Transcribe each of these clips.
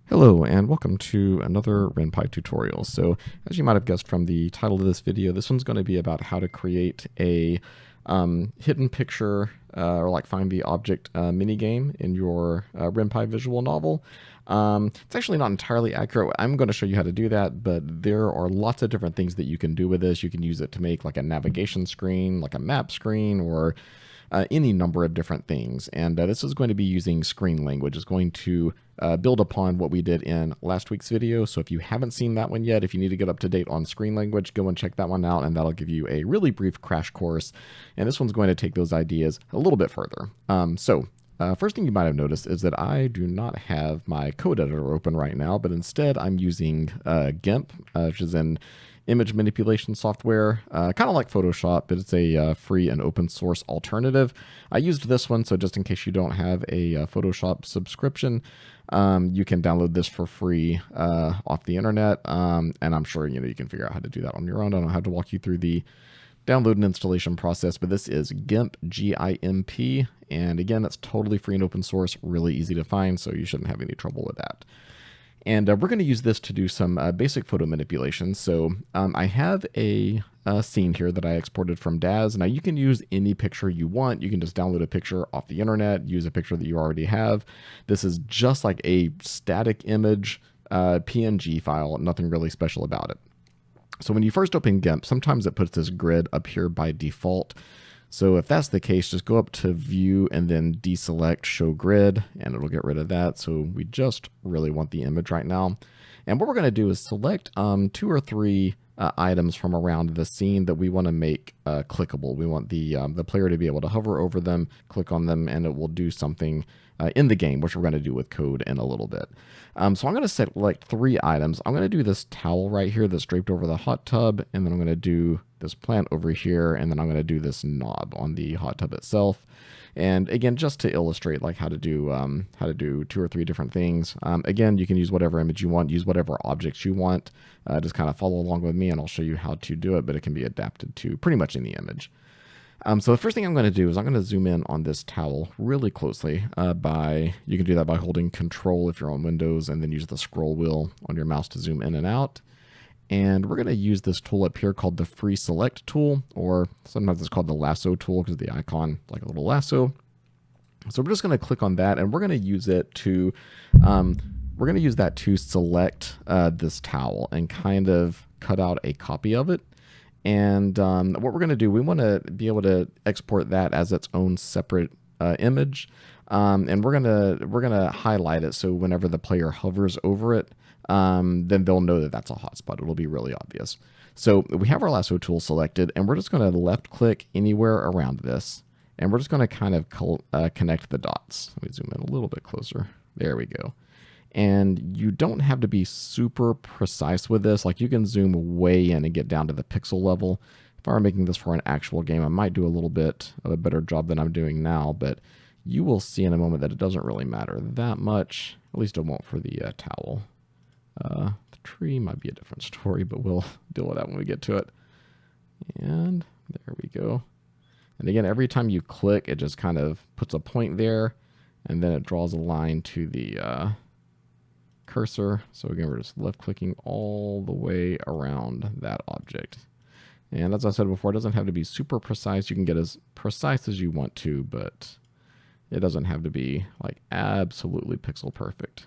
Hello and welcome to another Ren'Py tutorial. So as you might have guessed from the title of this video, this one's going to be about how to create a hidden picture or like find the object minigame in your Ren'Py visual novel. It's actually not entirely accurate. I'm going to show you how to do that, but there are lots of different things that you can do with this. You can use it to make like a navigation screen, like a map screen, or any number of different things. And this is going to be using screen language. It's going to build upon what we did in last week's video. So if you haven't seen that one yet, if you need to get up to date on screen language, go and check that one out, and that'll give you a really brief crash course. And this one's going to take those ideas a little bit further. First thing you might have noticed is that I do not have my code editor open right now, but instead I'm using GIMP, which is an image manipulation software, kind of like Photoshop, but it's a free and open source alternative. I used this one, so just in case you don't have a Photoshop subscription, you can download this for free off the internet, and I'm sure you can figure out how to do that on your own. I don't have to walk you through the download and installation process, but this is GIMP, G-I-M-P, and again, it's totally free and open source, really easy to find, so you shouldn't have any trouble with that. And we're going to use this to do some basic photo manipulation. So I have a scene here that I exported from Daz. Now you can use any picture you want. You can just download a picture off the internet, use a picture that you already have. This is just like a static image PNG file, nothing really special about it. So when you first open GIMP, sometimes it puts this grid up here by default. So if that's the case, just go up to View and then deselect Show Grid, and it'll get rid of that. So we just really want the image right now. And what we're going to do is select 2 or 3 items from around the scene that we want to make clickable. We want the player to be able to hover over them, click on them, and it will do something in the game, which we're going to do with code in a little bit. So I'm going to select 3 items. I'm going to do this towel right here that's draped over the hot tub, and then I'm going to do this plant over here, and then I'm going to do this knob on the hot tub itself. And again, just to illustrate like how to do 2 or 3 different things. Again, you can use whatever image you want, use whatever objects you want. Just kind of follow along with me, and I'll show you how to do it, but it can be adapted to pretty much any image. So the first thing I'm going to do is I'm going to zoom in on this towel really closely you can do that by holding Control if you're on Windows, and then use the scroll wheel on your mouse to zoom in and out. And we're going to use this tool up here called the Free Select tool, or sometimes it's called the lasso tool because the icon like a little lasso. So we're just going to click on that, and we're going to use it to select this towel and kind of cut out a copy of it. And what we're going to do, we want to be able to export that as its own separate image, and we're gonna highlight it so whenever the player hovers over it, then they'll know that that's a hotspot. It'll be really obvious. So we have our lasso tool selected, and we're just going to left click anywhere around this, and we're just going to kind of connect the dots. Let me zoom in a little bit closer. There we go. And you don't have to be super precise with this. Like, you can zoom way in and get down to the pixel level. If I were making this for an actual game, I might do a little bit of a better job than I'm doing now, but you will see in a moment that it doesn't really matter that much. At least it won't for the towel. The tree might be a different story, but we'll deal with that when we get to it. And there we go. And again, every time you click, it just kind of puts a point there, and then it draws a line to the cursor. So again, we're just left clicking all the way around that object. And as I said before, it doesn't have to be super precise. You can get as precise as you want to, but it doesn't have to be like absolutely pixel perfect.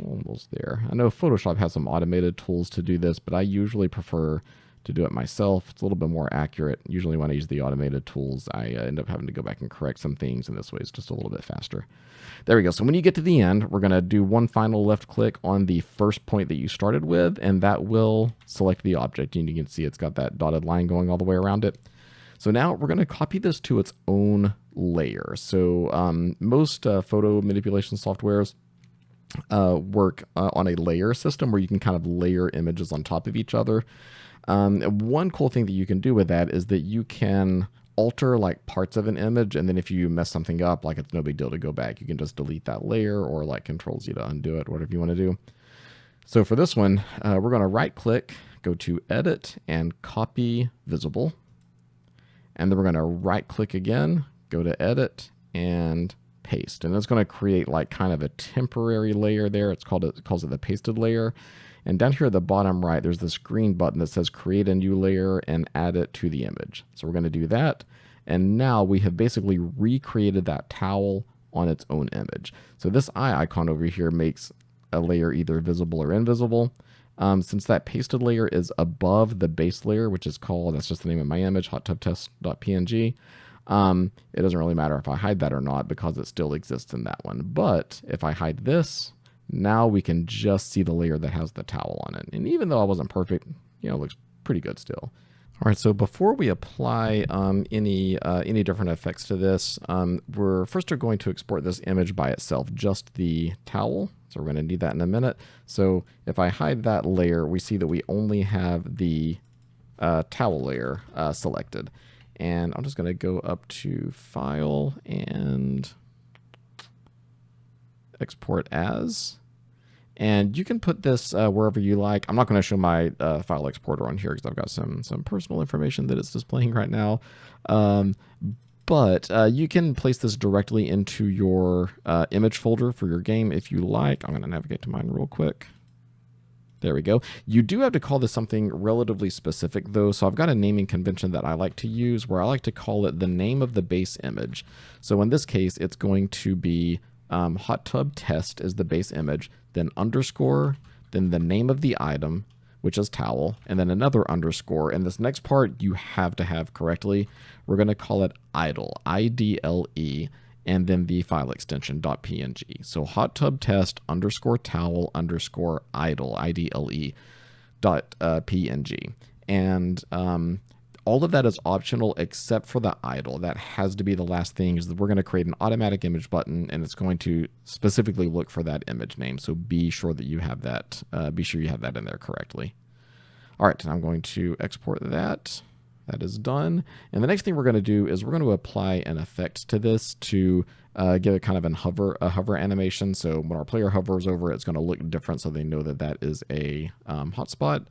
Almost there. I know Photoshop has some automated tools to do this, but I usually prefer to do it myself. It's a little bit more accurate. Usually when I use the automated tools, I end up having to go back and correct some things, and this way it's just a little bit faster. There we go. So when you get to the end, we're going to do one final left click on the first point that you started with, and that will select the object. And you can see it's got that dotted line going all the way around it. So now we're going to copy this to its own layer. So most photo manipulation softwares work on a layer system where you can kind of layer images on top of each other. One cool thing that you can do with that is that you can alter like parts of an image, and then if you mess something up, like, it's no big deal to go back. You can just delete that layer, or like Control-Z to undo it, whatever you want to do. So for this one, we're going to right click, go to Edit, and Copy Visible. And then we're going to right click again, go to Edit, and paste, and it's going to create like kind of a temporary layer there. It calls it the pasted layer. And down here at the bottom right, there's this green button that says create a new layer and add it to the image. So we're going to do that. And now we have basically recreated that towel on its own image. So this eye icon over here makes a layer either visible or invisible. Since that pasted layer is above the base layer, which is called, that's just the name of my image, hottubtest.png, it doesn't really matter if I hide that or not because it still exists in that one. But if I hide this, now we can just see the layer that has the towel on it. And even though I wasn't perfect, it looks pretty good still. All right, so before we apply any different effects to this, we're first going to export this image by itself, just the towel. So we're going to need that in a minute. So if I hide that layer, we see that we only have the towel layer selected. And I'm just going to go up to File and Export As. And you can put this wherever you like. I'm not going to show my file exporter on here because I've got some personal information that it's displaying right now. But you can place this directly into your image folder for your game if you like. I'm going to navigate to mine real quick. There we go. You do have to call this something relatively specific though. So I've got a naming convention that I like to use where I like to call it the name of the base image. So in this case, it's going to be hot tub test is the base image, then underscore, then the name of the item, which is towel, and then another underscore. And this next part you have to have correctly. We're going to call it idle, IDLE, and then the file extension .png. So hot tub test underscore towel underscore idle, IDLE .png. And all of that is optional except for the idle. That has to be the last thing, is that we're going to create an automatic image button and it's going to specifically look for that image name. So be sure that you have that, in there correctly. All right, and I'm going to export that. That is done. And the next thing we're going to do is we're going to apply an effect to this to give it kind of a hover animation. So when our player hovers over it, it's going to look different so they know that that is a hotspot.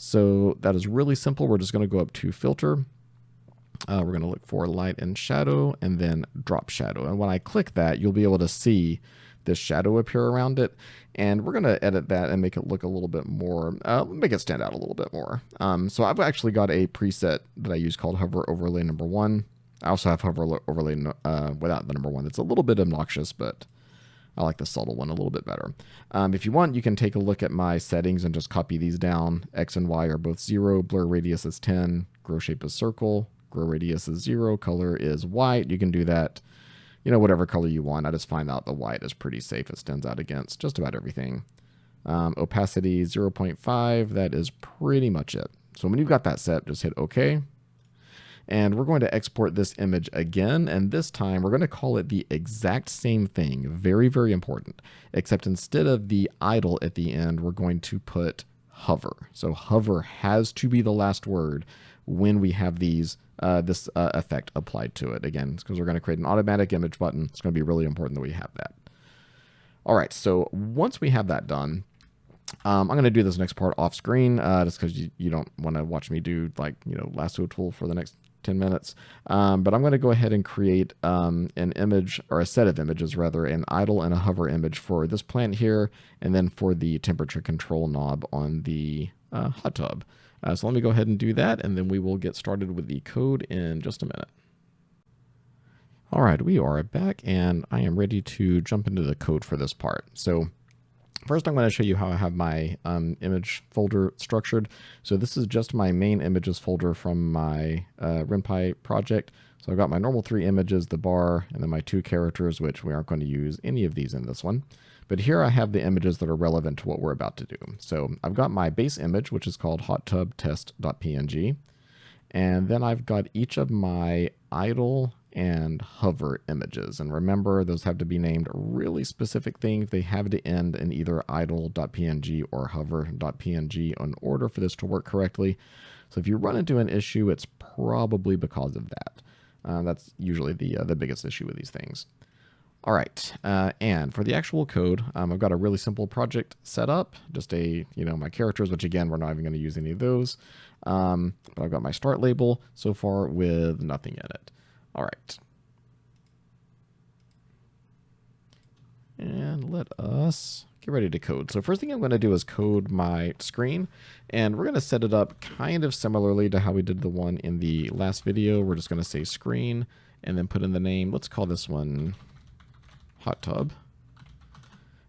So that is really simple. We're just going to go up to Filter. We're going to look for Light and Shadow and then Drop Shadow. And when I click that, you'll be able to see this shadow appear around it. And we're going to edit that and make it look a little bit more, make it stand out a little bit more. So I've actually got a preset that I use called Hover Overlay Number 1. I also have Hover Overlay without the number 1. It's a little bit obnoxious, but I like the subtle one a little bit better. If you want, you can take a look at my settings and just copy these down. X and Y are both 0, blur radius is 10, grow shape is circle, grow radius is 0, color is white. You can do that, whatever color you want. I just find out the white is pretty safe. It stands out against just about everything. Opacity 0.5, that is pretty much it. So when you've got that set, just hit OK. And we're going to export this image again, and this time we're going to call it the exact same thing. Very, very important. Except instead of the idle at the end, we're going to put hover. So hover has to be the last word when we have these this effect applied to it. Again, it's because we're going to create an automatic image button. It's going to be really important that we have that. All right, so once we have that done, I'm going to do this next part off screen just because you don't want to watch me do lasso tool for the next 10 minutes. But I'm going to go ahead and create an image, or a set of images rather, an idle and a hover image for this plant here, and then for the temperature control knob on the hot tub. So let me go ahead and do that, and then we will get started with the code in just a minute. All right, we are back, and I am ready to jump into the code for this part. So first, I'm going to show you how I have my image folder structured. So this is just my main images folder from my Ren'Py project. So I've got my normal 3 images, the bar, and then my 2 characters, which we aren't going to use any of these in this one. But here I have the images that are relevant to what we're about to do. So I've got my base image, which is called hottubtest.png. And then I've got each of my idle and hover images. And remember, those have to be named really specific things. They have to end in either idle.png or hover.png in order for this to work correctly. So if you run into an issue, it's probably because of that. That's usually the biggest issue with these things. All right, and for the actual code, I've got a really simple project set up, just my characters, which again, we're not even going to use any of those. But I've got my start label so far with nothing in it. All right. let us get ready to code. So first thing I'm going to do is code my screen, and we're going to set it up kind of similarly to how we did the one in the last video. We're just going to say screen and then put in the name. Let's call this one hot tub.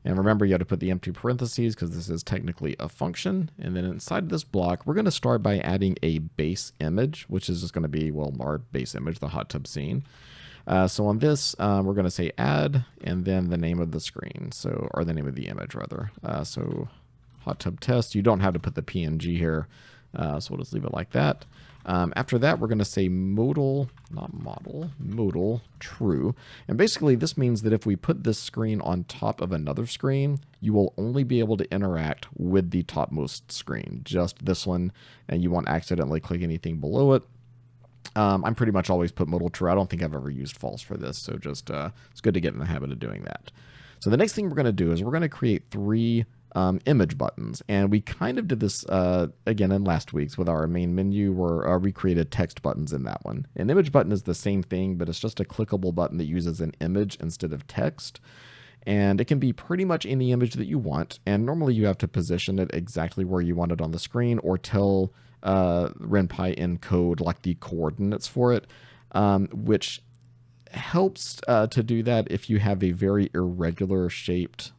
And remember, you have to put the empty parentheses because this is technically a function. And then inside of this block, we're going to start by adding a base image, which is just going to be, well, our base image, the hot tub scene. So on this, we're going to say add, and then the name of the screen, or the name of the image, rather. So hot tub test, you don't have to put the PNG here, so we'll just leave it like that. After that, we're going to say modal, not model, modal true. And basically, this means that if we put this screen on top of another screen, you will only be able to interact with the topmost screen, just this one, and you won't accidentally click anything below it. I'm pretty much always put modal true. I don't think I've ever used false for this, so just it's good to get in the habit of doing that. So the next thing we're going to do is we're going to create 3 image buttons, and we kind of did this again in last week's with our main menu, where we created text buttons in that one. An image button is the same thing, but it's just a clickable button that uses an image instead of text. And it can be pretty much any image that you want, and normally you have to position it exactly where you want it on the screen, or tell Ren'Py in code like the coordinates for it, which helps to do that if you have a very irregular shaped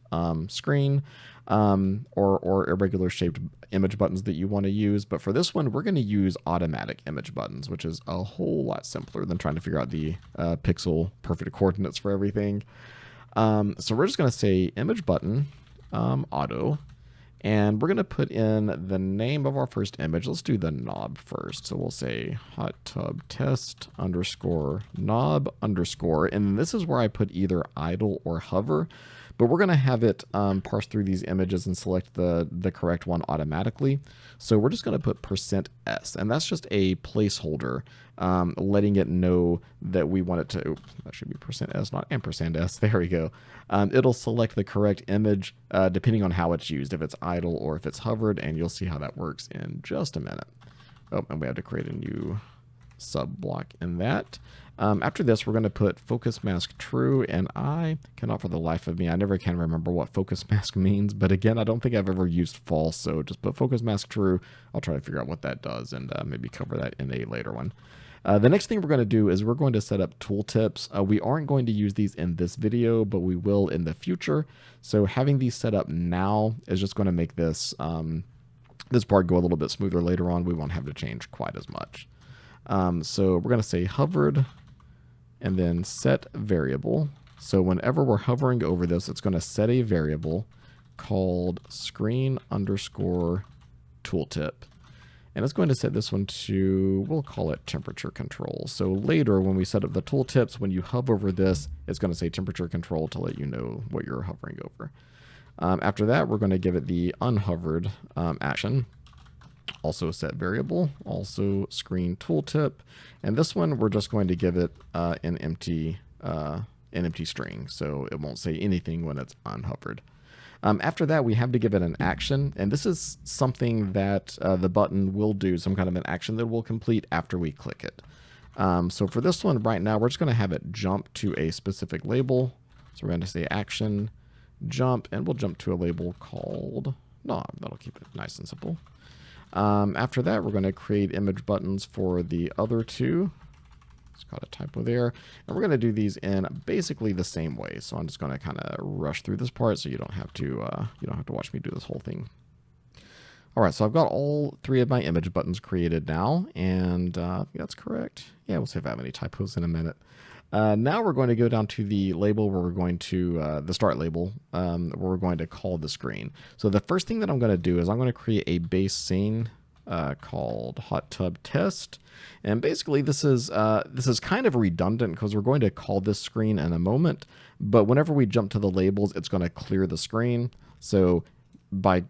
screen, or irregular shaped image buttons that you want to use. But for this one, we're going to use automatic image buttons, which is a whole lot simpler than trying to figure out the pixel perfect coordinates for everything. So we're just going to say image button auto, and we're going to put in the name of our first image. Let's do the knob first. So we'll say hot tub test underscore knob underscore, and this is where I put either idle or hover, but we're going to have it parse through these images and select the correct one automatically. So we're just going to put %s, and that's just a placeholder, letting it know that we want it to, oops, that should be %s, not %s, there we go. It'll select the correct image depending on how it's used, if it's idle or if it's hovered, and you'll see how that works in just a minute. Oh, and we have to create a new sub block in that. After this, we're going to put focus mask true, and I cannot for the life of me, I never can remember what focus mask means, but again, I don't think I've ever used false, so just put focus mask true. I'll try to figure out what that does and maybe cover that in a later one. The next thing we're going to do is we're going to set up tooltips. We aren't going to use these in this video, but we will in the future. So having these set up now is just going to make this, this part go a little bit smoother later on. We won't have to change quite as much. So we're going to say hovered and then set variable. So whenever we're hovering over this, it's going to set a variable called screen underscore tooltip. And it's going to set this one to, we'll call it temperature control. So later when we set up the tooltips, when you hover over this, it's going to say temperature control to let you know what you're hovering over. After that, we're going to give it the unhovered action. Also set variable, also screen tooltip, and this one we're just going to give it an empty string, so it won't say anything when it's unhovered. After that, we have to give it an action, and this is something that the button will do, some kind of an action that will complete after we click it. So for this one right now, we're just going to have it jump to a specific label. So we're going to say action jump, and we'll jump to a label called knob. That'll keep it nice and simple. After that, we're going to create image buttons for the other two. It's got a typo there. And we're going to do these in basically the same way. So I'm just going to kind of rush through this part so you don't have to watch me do this whole thing. All right, so I've got all 3 of my image buttons created now, and I think that's correct. Yeah, we'll see if I have any typos in a minute. Now we're going to go down to the label where we're going to, the start label, where we're going to call the screen. So the first thing that I'm going to do is I'm going to create a base scene called hot tub test. And basically this is kind of redundant because we're going to call this screen in a moment, but whenever we jump to the labels, it's going to clear the screen. So by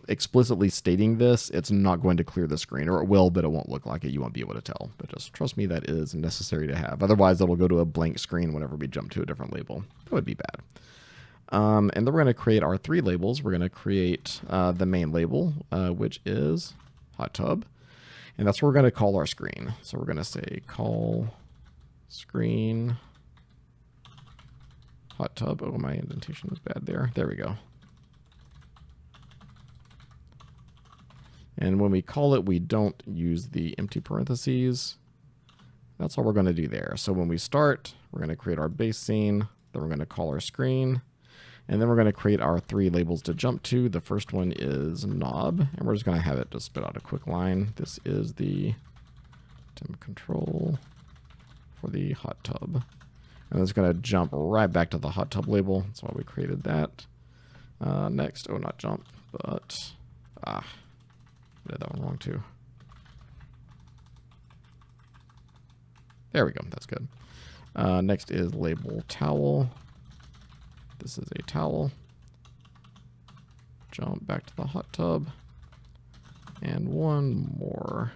explicitly stating this, it's not going to clear the screen, or it will, but it won't look like it. You won't be able to tell, but just trust me, that is necessary to have. Otherwise, it'll go to a blank screen whenever we jump to a different label. That would be bad. And then we're going to create our 3 labels. We're going to create the main label, which is hot tub, and that's where we're going to call our screen. So we're going to say call screen hot tub. Oh, my indentation is bad there. There we go. And when we call it, we don't use the empty parentheses. That's all we're going to do there. So when we start, we're going to create our base scene. Then we're going to call our screen. And then we're going to create our 3 labels to jump to. The first one is knob. And we're just going to have it just spit out a quick line. This is the temp control for the hot tub. And it's going to jump right back to the hot tub label. That's why we created that. Next, oh, not jump, but, I did that one wrong too. There we go, that's good. Next is label towel. This is a towel. Jump back to the hot tub. And one more.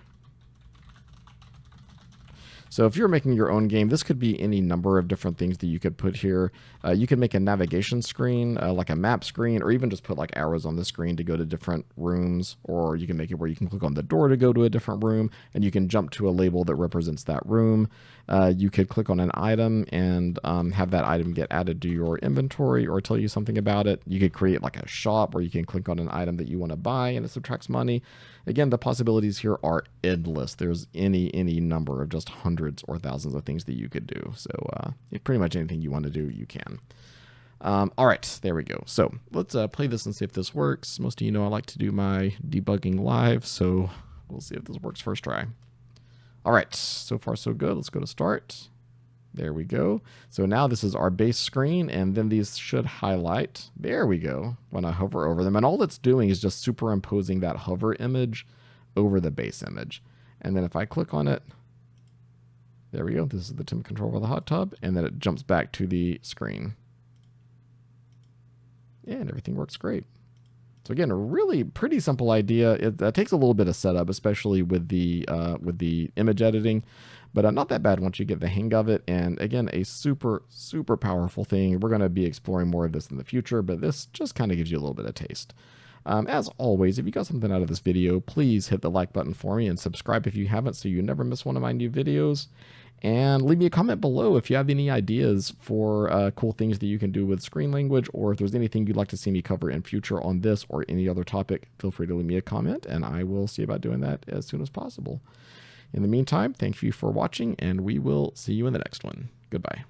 So if you're making your own game, this could be any number of different things that you could put here. You could make a navigation screen, like a map screen, or even just put like arrows on the screen to go to different rooms, or you can make it where you can click on the door to go to a different room, and you can jump to a label that represents that room. You could click on an item and have that item get added to your inventory or tell you something about it. You could create like a shop where you can click on an item that you want to buy and it subtracts money. Again, the possibilities here are endless. There's any number of just hundreds or thousands of things that you could do. So pretty much anything you want to do, you can. All right, there we go. So let's play this and see if this works. Most of you know I like to do my debugging live, so we'll see if this works first try. All right, so far so good. Let's go to start. There we go. So now this is our base screen, and then these should highlight. There we go, when I hover over them. And all it's doing is just superimposing that hover image over the base image. And then if I click on it, there we go. This is the temp control for the hot tub, and then it jumps back to the screen. Yeah, and everything works great. So again, a really pretty simple idea. It takes a little bit of setup, especially with the image editing, but not that bad once you get the hang of it. And again, a super powerful thing. We're going to be exploring more of this in the future, but this just kind of gives you a little bit of taste. As always, if you got something out of this video, please hit the like button for me and subscribe if you haven't so you never miss one of my new videos. And leave me a comment below if you have any ideas for cool things that you can do with screen language, or if there's anything you'd like to see me cover in future on this or any other topic, feel free to leave me a comment and I will see about doing that as soon as possible. In the meantime, thank you for watching and we will see you in the next one. Goodbye.